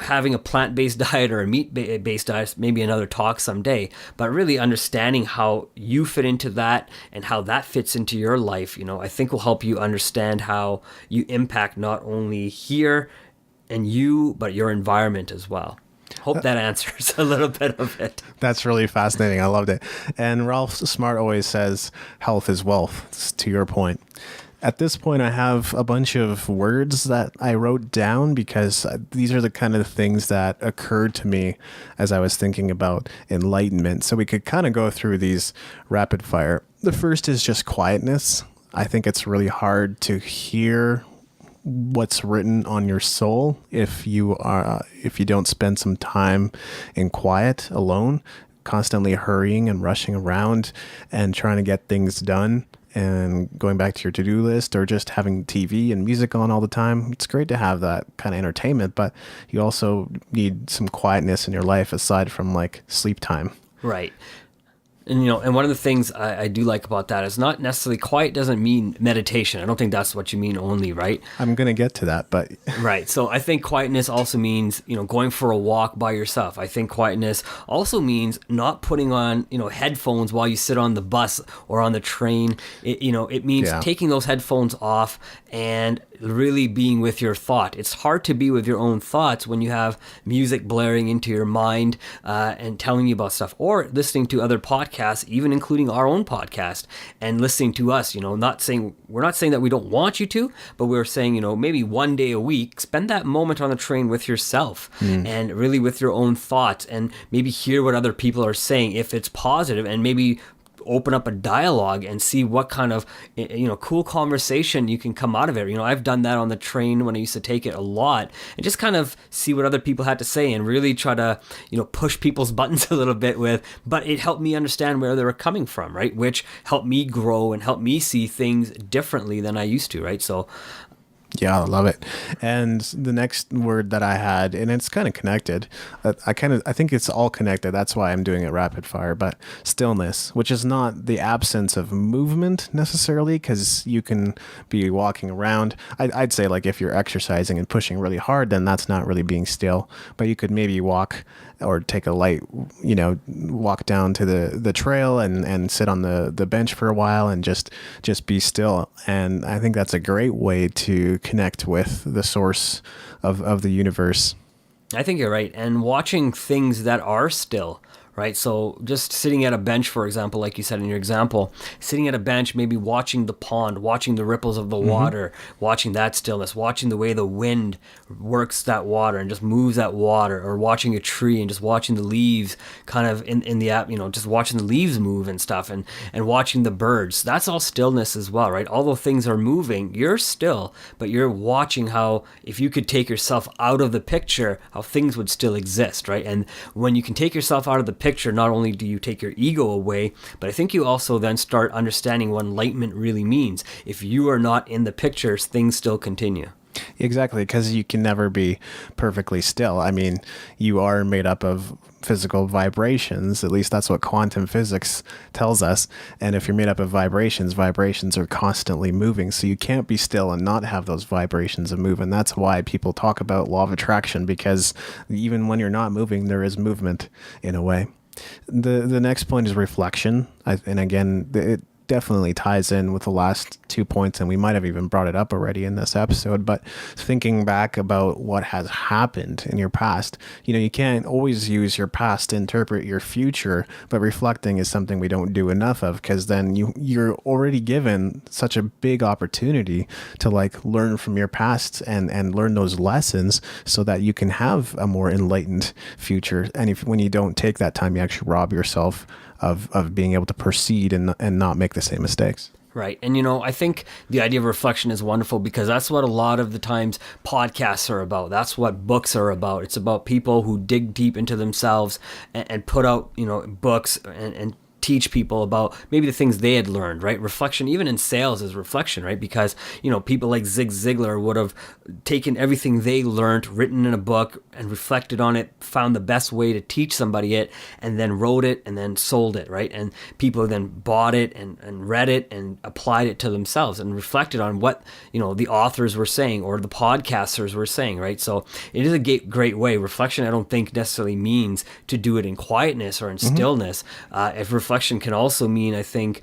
having a plant-based diet or a meat-based diet, maybe another talk someday, but really understanding how you fit into that and how that fits into your life, I think will help you understand how you impact not only here and you, but your environment as well. Hope that answers a little bit of it. That's really fascinating. I loved it. And Ralph Smart always says health is wealth, to your point. At this point, I have a bunch of words that I wrote down because these are the kind of things that occurred to me as I was thinking about enlightenment. So we could kind of go through these rapid fire. The first is just quietness. I think it's really hard to hear what's written on your soul if you don't spend some time in quiet alone, constantly hurrying and rushing around and trying to get things done and going back to your to-do list, or just having TV and music on all the time. It's great to have that kind of entertainment, but you also need some quietness in your life aside from like sleep time. Right. And, and one of the things I do like about that is not necessarily quiet doesn't mean meditation. I don't think that's what you mean only, right? I'm going to get to that, but... Right. So I think quietness also means, going for a walk by yourself. I think quietness also means not putting on, headphones while you sit on the bus or on the train. It means taking those headphones off and really being with your thought. It's hard to be with your own thoughts when you have music blaring into your mind and telling you about stuff, or listening to other podcasts, even including our own podcast, and listening to us. We're not saying that we don't want you to, but we're saying, maybe one day a week, spend that moment on the train with yourself and really with your own thoughts, and maybe hear what other people are saying if it's positive, and maybe open up a dialogue and see what kind of cool conversation you can come out of it. I've done that on the train when I used to take it a lot, and just kind of see what other people had to say and really try to push people's buttons a little bit but it helped me understand where they were coming from, right? Which helped me grow and helped me see things differently than I used to, right? So yeah, I love it. And the next word that I had, and it's kind of connected, I think it's all connected. That's why I'm doing it rapid fire, but stillness, which is not the absence of movement necessarily, because you can be walking around. I'd say like if you're exercising and pushing really hard, then that's not really being still, but you could maybe walk or take a light, walk down to the trail and sit on the bench for a while and just be still. And I think that's a great way to connect with the source of the universe. I think you're right. And watching things that are still, right? So just sitting at a bench, for example, like you said in your example, sitting at a bench, maybe watching the pond, watching the ripples of the water, watching that stillness, watching the way the wind works that water and just moves that water, or watching a tree and just watching the leaves kind of in the app, just watching the leaves move and stuff, and watching the birds. That's all stillness as well, right? Although things are moving, you're still, but you're watching how, if you could take yourself out of the picture, how things would still exist, right? And when you can take yourself out of the picture, not only do you take your ego away, but I think you also then start understanding what enlightenment really means. If you are not in the pictures, things still continue. Exactly, because you can never be perfectly still. I mean, you are made up of physical vibrations. At least that's what quantum physics tells us. And if you're made up of vibrations, vibrations are constantly moving. So you can't be still and not have those vibrations and move. And that's why people talk about law of attraction, because even when you're not moving, there is movement in a way. The next point is reflection. And again, it definitely ties in with the last 2 points, and we might have even brought it up already in this episode, but thinking back about what has happened in your past, you can't always use your past to interpret your future, but reflecting is something we don't do enough of, because then you're already given such a big opportunity to learn from your past and learn those lessons so that you can have a more enlightened future. And when you don't take that time, you actually rob yourself of being able to proceed and not make the same mistakes. Right. And, I think the idea of reflection is wonderful, because that's what a lot of the times podcasts are about. That's what books are about. It's about people who dig deep into themselves and put out, books and teach people about maybe the things they had learned, right? Reflection, even in sales, is reflection, right? Because, people like Zig Ziglar would have taken everything they learned, written in a book, and reflected on it, found the best way to teach somebody it, and then wrote it and then sold it, right? And people then bought it and read it and applied it to themselves and reflected on what, the authors were saying or the podcasters were saying, right? So it is a great way. Reflection, I don't think necessarily means to do it in quietness or in stillness. If reflection can also mean, I think,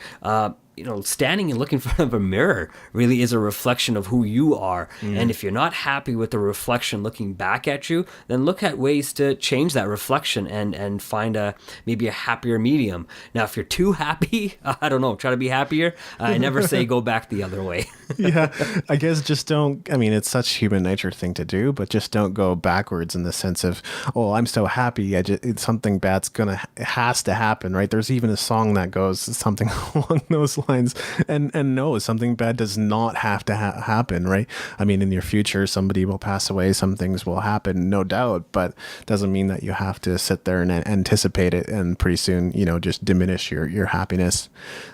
standing and looking in front of a mirror really is a reflection of who you are. And if you're not happy with the reflection looking back at you, then look at ways to change that reflection and find maybe a happier medium. Now, if you're too happy, I don't know, try to be happier. I never say go back the other way. Yeah, I guess just don't, it's such human nature thing to do, but just don't go backwards in the sense of, oh, I'm so happy, it's something bad's has to happen, right? There's even a song that goes something along those lines, and no, something bad does not have to happen, right? In your future, somebody will pass away, some things will happen, no doubt, but doesn't mean that you have to sit there and anticipate it and pretty soon, just diminish your happiness.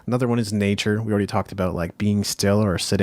Another one is nature. We already talked about being still or sitting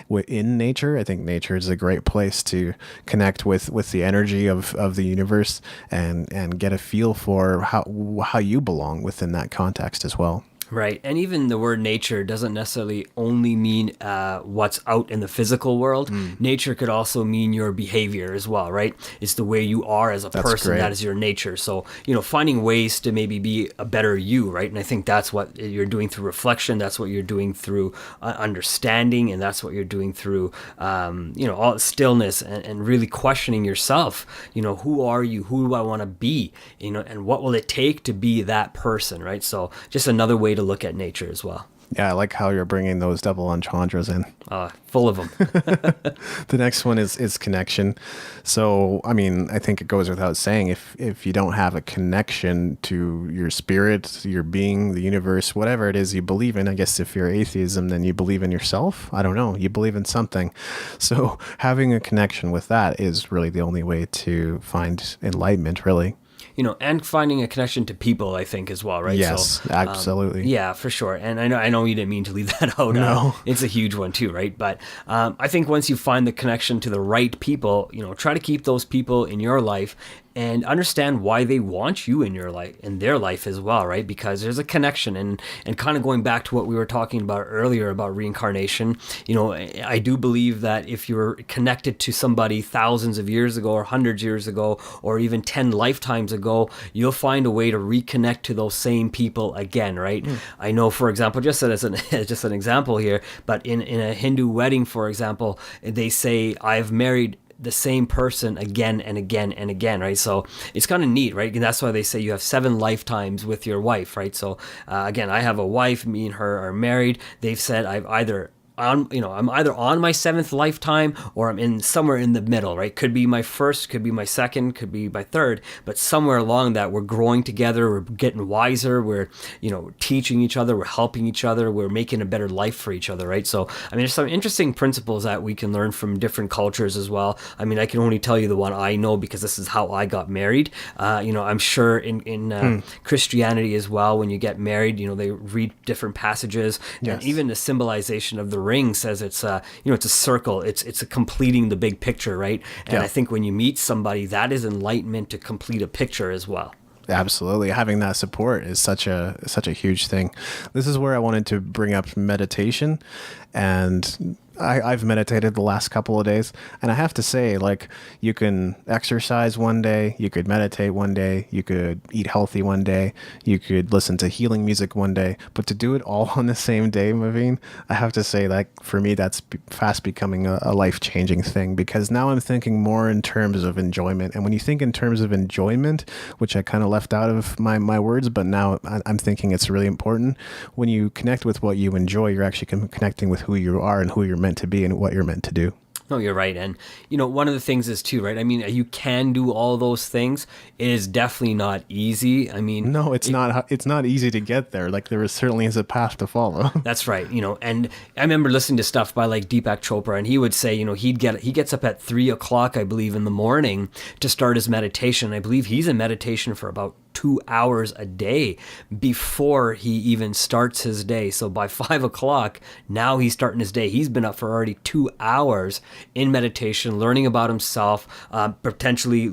within nature. I think nature is a great place to connect with the energy of the universe and get a feel for how you belong within that context as well. Right. And even the word nature doesn't necessarily only mean what's out in the physical world. Nature could also mean your behavior as well, right? It's the way you are as a person. Great. That is your nature. So, finding ways to maybe be a better you, right? And I think that's what you're doing through reflection. That's what you're doing through understanding. And that's what you're doing through, all stillness and really questioning yourself. Who are you? Who do I want to be? And what will it take to be that person, right? So just another way to look at nature as well. Yeah, I like how you're bringing those double entendres in. Full of them. The next one is connection. So, I think it goes without saying, if you don't have a connection to your spirit, your being, the universe, whatever it is you believe in, I guess if you're atheism, then you believe in yourself. I don't know. You believe in something. So having a connection with that is really the only way to find enlightenment, really. And finding a connection to people, I think, as well, right? Yes, so, absolutely. Yeah, for sure. And I know you didn't mean to leave that out. No. It's a huge one too, right? But I think once you find the connection to the right people, try to keep those people in your life and understand why they want you in your life, in their life as well, right? Because there's a connection, and kind of going back to what we were talking about earlier about reincarnation, I do believe that if you're connected to somebody thousands of years ago or hundreds of years ago or even 10 lifetimes ago, you'll find a way to reconnect to those same people again, right? I know, for example, just as an example here, but in a Hindu wedding, for example, they say, I've married the same person again and again and again, right? So it's kind of neat, right? And that's why they say you have 7 lifetimes with your wife, right? So again, I have a wife, me and her are married. They've said I'm either on my 7th lifetime or I'm in somewhere in the middle, right? Could be my first, could be my second, could be my third, but somewhere along that we're growing together, we're getting wiser, we're, teaching each other, we're helping each other, we're making a better life for each other, right? So, I mean, there's some interesting principles that we can learn from different cultures as well. I mean, I can only tell you the one I know because this is how I got married. I'm sure in Christianity as well, when you get married, they read different passages, Yes. and even the symbolization of the ring says it's it's a circle, it's a completing the big picture, right? And Yeah. I think when you meet somebody, that is enlightenment to complete a picture as well. Absolutely. Having that support is such a huge thing. This is where I wanted to bring up meditation. And I've meditated the last couple of days. And I have to say, like, you can exercise one day, you could meditate one day, you could eat healthy one day, you could listen to healing music one day. But to do it all on the same day, Maveen, I have to say, like, for me, that's fast becoming a life-changing thing, because now I'm thinking more in terms of enjoyment. And when you think in terms of enjoyment, which I kind of left out of my words, but now I'm thinking it's really important. When you connect with what you enjoy, you're actually connecting with who you are and who you're meant to be and what you're meant to do. No, you're right. And, one of the things is too, right? I mean, you can do all those things. It is definitely not easy. I mean, no, it's not easy to get there. Like, certainly is a path to follow. That's right. And I remember listening to stuff by like Deepak Chopra, and he would say, he gets up at 3:00, I believe, in the morning to start his meditation. I believe he's in meditation for about 2 hours a day before he even starts his day. So by 5:00, now he's starting his day. He's been up for already 2 hours in meditation, learning about himself, potentially,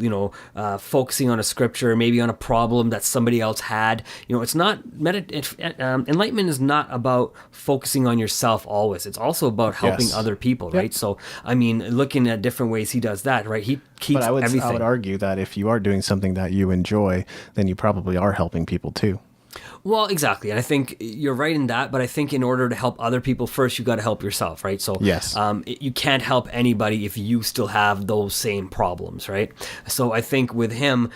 focusing on a scripture, maybe on a problem that somebody else had. It's not enlightenment is not about focusing on yourself always. It's also about helping Yes. other people, right? So, I mean, looking at different ways he does that, right? He keeps But I everything. would argue that if you are doing something that you enjoy, then you probably are helping people too. Well, exactly. And I think you're right in that, but I think in order to help other people first, you got to help yourself, right? So Yes. You can't help anybody if you still have those same problems, right? So I think with him,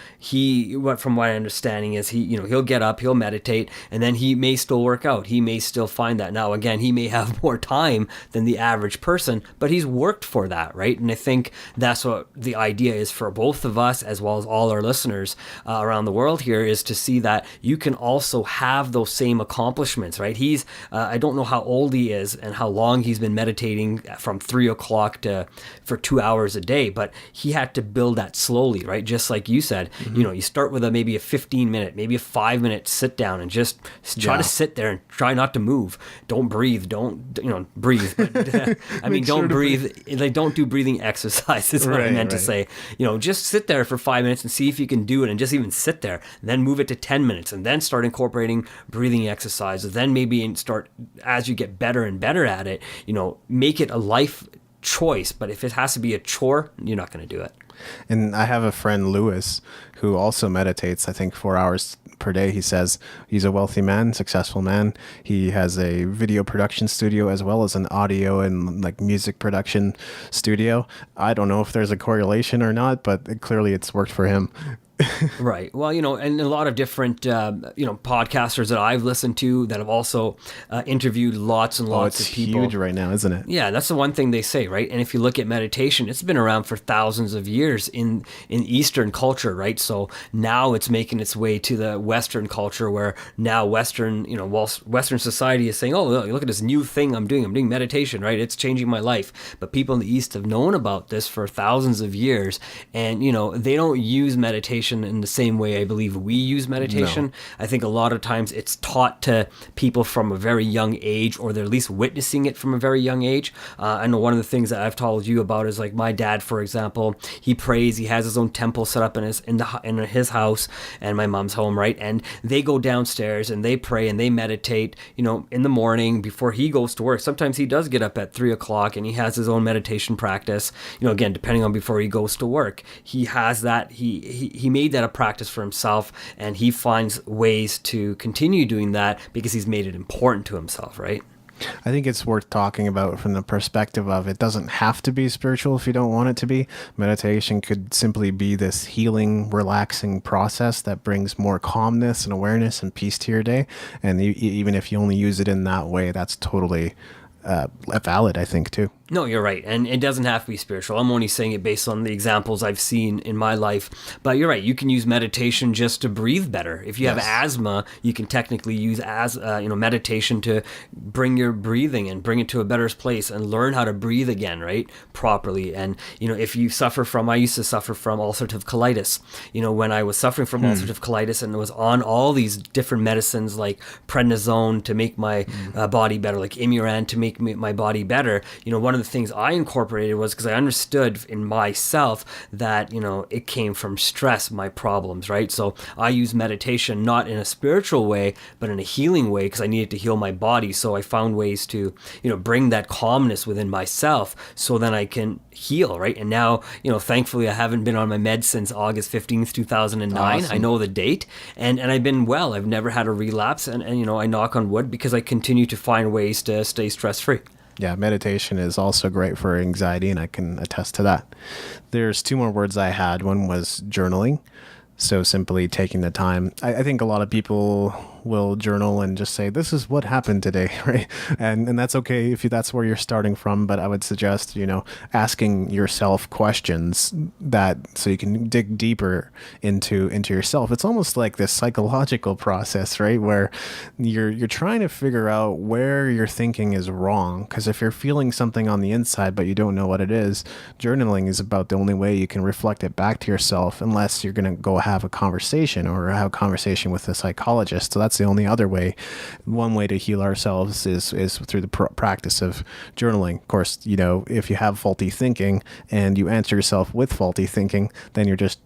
from my understanding is he'll get up, he'll meditate, and then he may still work out. He may still find that. Now, again, he may have more time than the average person, but he's worked for that, right? And I think that's what the idea is for both of us, as well as all our listeners around the world here, is to see that you can also have those same accomplishments, right? He's I don't know how old he is and how long he's been meditating from 3:00 for 2 hours a day, but he had to build that slowly, right? Just like you said, you start with maybe a 15-minute, maybe a 5-minute sit down and just try to sit there and try not to move. Don't breathe. Don't breathe. But, I mean, don't breathe. Like, don't do breathing exercises. What I meant to say. Just sit there for 5 minutes and see if you can do it, and just even sit there. And then move it to 10 minutes, and then start incorporating breathing exercises. Then maybe start, as you get better and better at it, make it a life choice. But if it has to be a chore, you're not going to do it. And I have a friend, Lewis, who also meditates, I think 4 hours per day. He says he's a wealthy man, successful man. He has a video production studio as well as an audio and like music production studio. I don't know if there's a correlation or not, but clearly it's worked for him. Right. Well, and a lot of different, podcasters that I've listened to that have also interviewed lots and lots of people. It's huge right now, isn't it? Yeah, that's the one thing they say, right? And if you look at meditation, it's been around for thousands of years in Eastern culture, right? So now it's making its way to the Western culture, where now Western society is saying, oh, look at this new thing I'm doing meditation, right? It's changing my life. But people in the East have known about this for thousands of years, and they don't use meditation in the same way I believe we use meditation. No. I think a lot of times it's taught to people from a very young age, or they're at least witnessing it from a very young age. I know one of the things that I've told you about is, like, my dad, for example, he prays, he has his own temple set up in his house and my mom's home, right? And they go downstairs and they pray and they meditate, in the morning before he goes to work. Sometimes he does get up at 3:00 and he has his own meditation practice, again, depending on before he goes to work. He has that, he made that a practice for himself, and he finds ways to continue doing that because he's made it important to himself, right? I think it's worth talking about from the perspective of it doesn't have to be spiritual if you don't want it to be. Meditation could simply be this healing, relaxing process that brings more calmness and awareness and peace to your day. And even if you only use it in that way, that's totally valid, I think, too. No, you're right. And it doesn't have to be spiritual. I'm only saying it based on the examples I've seen in my life. But you're right. You can use meditation just to breathe better. If you have asthma, you can technically use meditation to bring your breathing and bring it to a better place and learn how to breathe again, right? Properly. And, if you I used to suffer from ulcerative colitis. When I was suffering from ulcerative colitis and was on all these different medicines like prednisone to make my body better, like Imuran to make my body better, one of the things I incorporated was because I understood in myself that, it came from stress, my problems, right? So I use meditation not in a spiritual way, but in a healing way because I needed to heal my body. So I found ways to, bring that calmness within myself so then I can heal, right? And now, thankfully I haven't been on my meds since August 15th, 2009. Awesome. I know the date and I've been well. I've never had a relapse and I knock on wood because I continue to find ways to stay stress-free. Yeah, meditation is also great for anxiety, and I can attest to that. There's two more words I had. One was journaling. So simply taking the time. I think a lot of people will journal and just say, this is what happened today, right? And that's okay if that's where you're starting from. But I would suggest, asking yourself questions so you can dig deeper into yourself. It's almost like this psychological process, right? Where you're trying to figure out where your thinking is wrong. Because if you're feeling something on the inside, but you don't know what it is, journaling is about the only way you can reflect it back to yourself, unless you're going to go have a conversation with a psychologist. So that's the only other way. One way to heal ourselves is through the practice of journaling. Of course, if you have faulty thinking and you answer yourself with faulty thinking, then you're just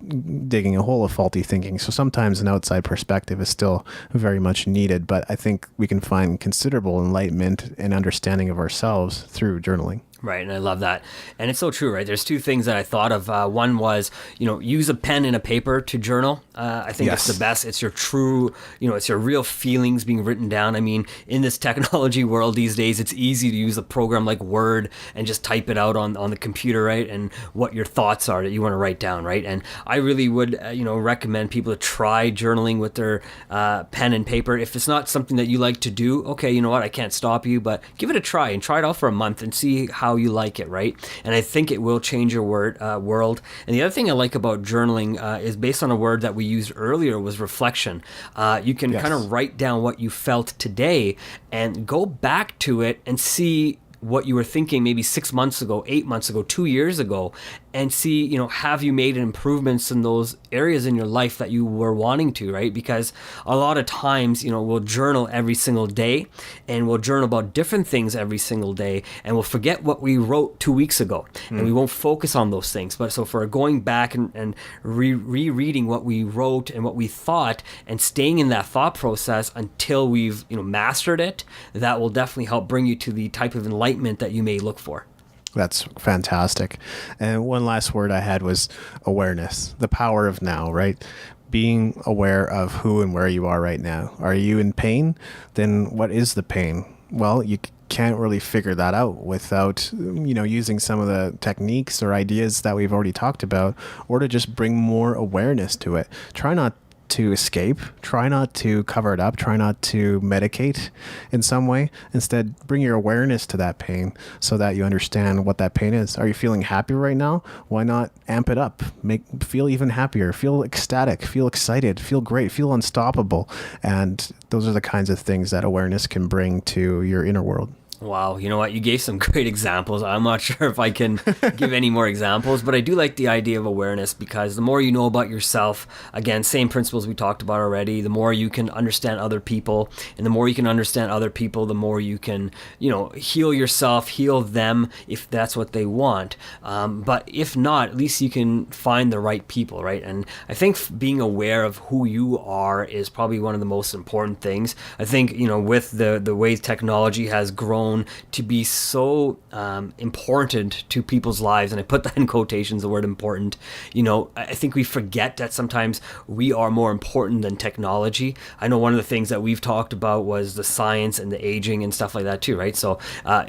digging a hole of faulty thinking. So sometimes an outside perspective is still very much needed, but I think we can find considerable enlightenment and understanding of ourselves through journaling. Right, and I love that. And it's so true, right? There's two things that I thought of. One was, use a pen and a paper to journal. I think it's the best. It's your true, it's your real feelings being written down. I mean, in this technology world these days, it's easy to use a program like Word and just type it out on the computer, right? And what your thoughts are that you want to write down, right? And I really would, recommend people to try journaling with their pen and paper. If it's not something that you like to do, okay, you know what? I can't stop you, but give it a try and try it out for a month and see how you like it, right? And I think it will change your world. And the other thing I like about journaling is based on a word that we used earlier was reflection. You can kind of write down what you felt today and go back to it and see what you were thinking maybe 6 months ago, 8 months ago, 2 years ago, and see, have you made improvements in those areas in your life that you were wanting to, right? Because a lot of times, we'll journal every single day and we'll journal about different things every single day and we'll forget what we wrote 2 weeks ago and we won't focus on those things. But so for going back and rereading what we wrote and what we thought and staying in that thought process until we've, mastered it, that will definitely help bring you to the type of enlightenment that you may look for. That's fantastic. And one last word I had was awareness, the power of now, right? Being aware of who and where you are right now. Are you in pain? Then what is the pain? Well, you can't really figure that out without, using some of the techniques or ideas that we've already talked about, or to just bring more awareness to it. Try not to escape, try not to cover it up, try not to medicate in some way. Instead, bring your awareness to that pain so that you understand what that pain is. Are you feeling happy right now? Why not amp it up? Feel even happier, feel ecstatic, feel excited, feel great, feel unstoppable. And those are the kinds of things that awareness can bring to your inner world. Wow, you know what? You gave some great examples. I'm not sure if I can give any more examples, but I do like the idea of awareness because the more you know about yourself, again, same principles we talked about already, the more you can understand other people, and the more you can understand other people, the more you can, heal yourself, heal them if that's what they want. But if not, at least you can find the right people, right? And I think being aware of who you are is probably one of the most important things. I think, with the way technology has grown shown to be so important to people's lives, and I put that in quotations, the word important. I think we forget that sometimes we are more important than technology. I know one of the things that we've talked about was the science and the aging and stuff like that too, right? So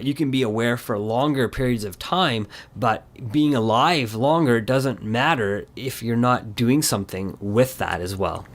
you can be aware for longer periods of time, but being alive longer doesn't matter if you're not doing something with that as well.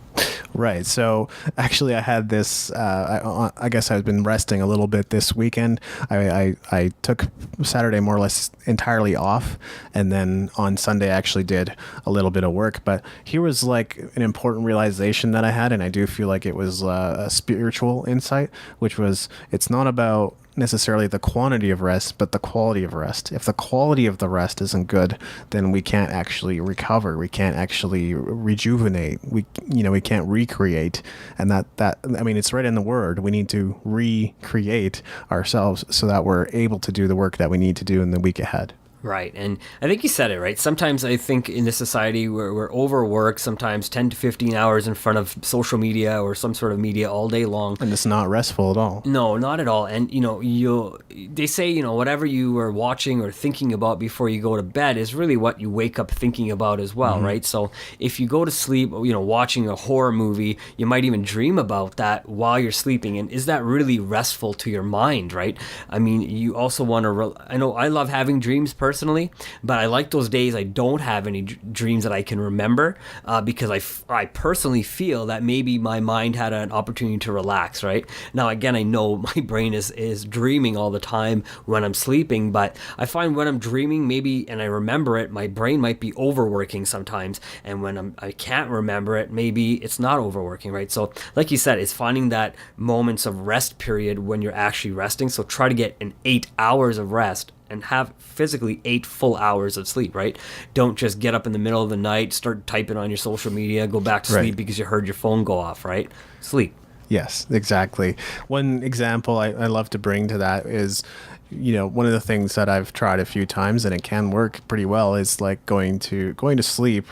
Right. So actually, I had this. I guess I've been resting a little bit this weekend. I took Saturday more or less entirely off, and then on Sunday I actually did a little bit of work. But here was like an important realization that I had, and I do feel like it was a spiritual insight, which was it's not about necessarily the quantity of rest, but the quality of rest. If the quality of the rest isn't good, then we can't actually recover. We can't actually rejuvenate. We can't recreate. And that I mean, it's right in the word. We need to recreate ourselves so that we're able to do the work that we need to do in the week ahead. Right. And I think you said it right. Sometimes I think in this society we're overworked, sometimes 10 to 15 hours in front of social media or some sort of media all day long. And it's not restful at all. No, not at all. And, they say, whatever you are watching or thinking about before you go to bed is really what you wake up thinking about as well, right? So if you go to sleep, watching a horror movie, you might even dream about that while you're sleeping. And is that really restful to your mind, right? I mean, you also want to, I know I love having dreams personally, but I like those days I don't have any dreams that I can remember because I personally feel that maybe my mind had an opportunity to relax, right? Now, again, I know my brain is dreaming all the time when I'm sleeping, but I find when I'm dreaming, maybe, and I remember it, my brain might be overworking sometimes, and when I can't remember it, maybe it's not overworking, right? So, like you said, it's finding that moments of rest period when you're actually resting. So try to get an 8 hours of rest and have physically 8 full hours of sleep, right? Don't just get up in the middle of the night, start typing on your social media, go back to sleep because you heard your phone go off, right? Sleep. Yes, exactly. One example I love to bring to that is, one of the things that I've tried a few times and it can work pretty well is like going to sleep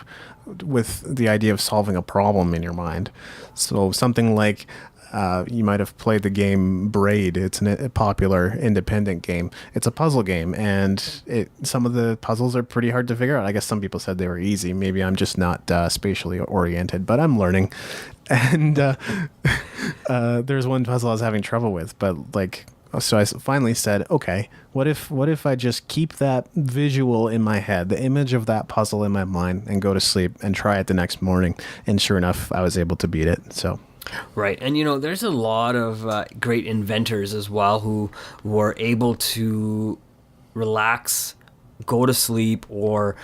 with the idea of solving a problem in your mind. So something like you might have played the game Braid. It's a popular independent game. It's a puzzle game, and some of the puzzles are pretty hard to figure out. I guess some people said they were easy. Maybe I'm just not spatially oriented, but I'm learning. And there's one puzzle I was having trouble with, but so I finally said, okay, what if I just keep that visual in my head, the image of that puzzle in my mind, and go to sleep and try it the next morning? And sure enough, I was able to beat it. So. Right. And, there's a lot of great inventors as well who were able to relax, go to sleep, or,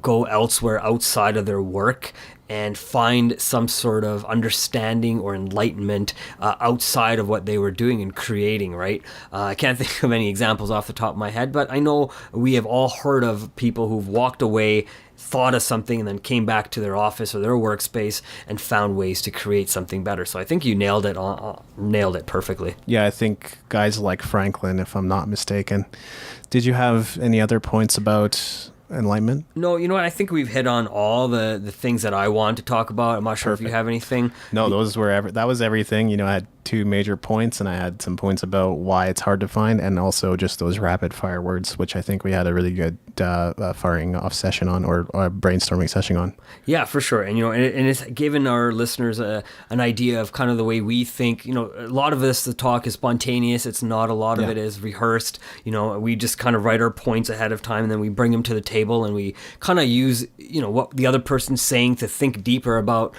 go elsewhere outside of their work and find some sort of understanding or enlightenment outside of what they were doing and creating, right? I can't think of any examples off the top of my head, but I know we have all heard of people who've walked away, thought of something, and then came back to their office or their workspace and found ways to create something better. So I think you nailed it perfectly. Yeah, I think guys like Franklin, if I'm not mistaken. Did you have any other points about Enlightenment? No, you know what? I think we've hit on all the things that I want to talk about. I'm not sure if you have anything. No, that was everything. I had 2 major points, and I had some points about why it's hard to find, and also just those rapid fire words, which I think we had a really good firing off session on, or brainstorming session on. Yeah, for sure. And and it's given our listeners an idea of kind of the way we think. A lot of the talk is spontaneous. It's not a lot of it is rehearsed. We just kind of write our points ahead of time, and then we bring them to the table, and we kind of use what the other person's saying to think deeper about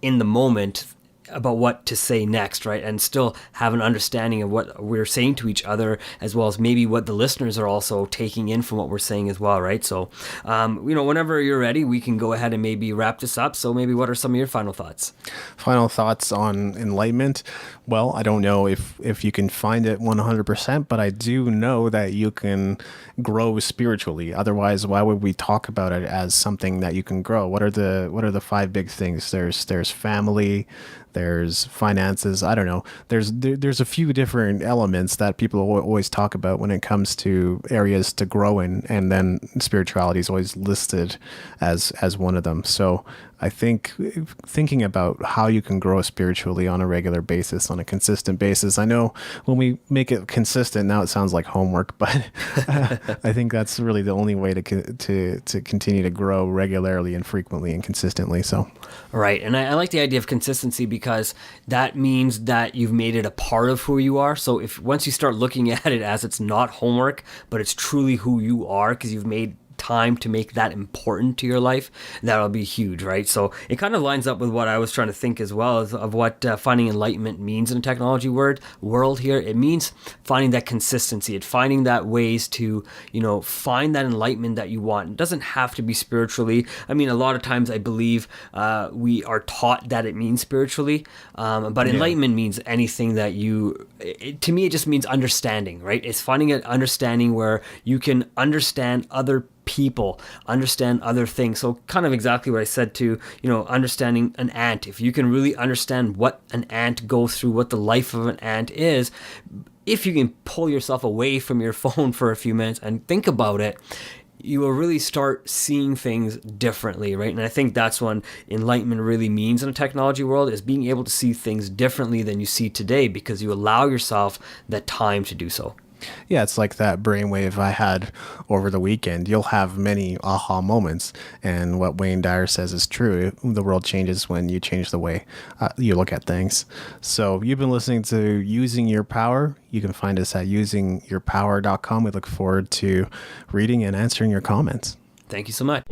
in the moment about what to say next, right? And still have an understanding of what we're saying to each other, as well as maybe what the listeners are also taking in from what we're saying as well, right? So, whenever you're ready, we can go ahead and maybe wrap this up. So maybe what are some of your final thoughts? Final thoughts on Enlightenment? Well, I don't know if you can find it 100%, but I do know that you can grow spiritually. Otherwise, why would we talk about it as something that you can grow? What are the 5 big things? There's family, there's finances. I don't know. There's a few different elements that people always talk about when it comes to areas to grow in, and then spirituality is always listed as one of them. So I think thinking about how you can grow spiritually on a regular basis, on a consistent basis. I know when we make it consistent, now it sounds like homework, but I think that's really the only way to continue to grow regularly and frequently and consistently. So, Right. And I like the idea of consistency because that means that you've made it a part of who you are. So if once you start looking at it as it's not homework, but it's truly who you are because you've made time to make that important to your life, that'll be huge, right? So it kind of lines up with what I was trying to think as well as of what finding enlightenment means in a technology world here. It means finding that consistency, it finding that ways to, find that enlightenment that you want. It doesn't have to be spiritually. I mean, a lot of times I believe we are taught that it means spiritually, but enlightenment means anything that to me, it just means understanding, right? It's finding an understanding where you can understand other people, understand other things. So kind of exactly what I said to, understanding an ant. If you can really understand what an ant goes through, what the life of an ant is, if you can pull yourself away from your phone for a few minutes and think about it, you will really start seeing things differently, right? And I think that's what enlightenment really means in a technology world, is being able to see things differently than you see today because you allow yourself that time to do so. Yeah, it's like that brainwave I had over the weekend. You'll have many aha moments. And what Wayne Dyer says is true. The world changes when you change the way you look at things. So you've been listening to Using Your Power. You can find us at usingyourpower.com. We look forward to reading and answering your comments. Thank you so much.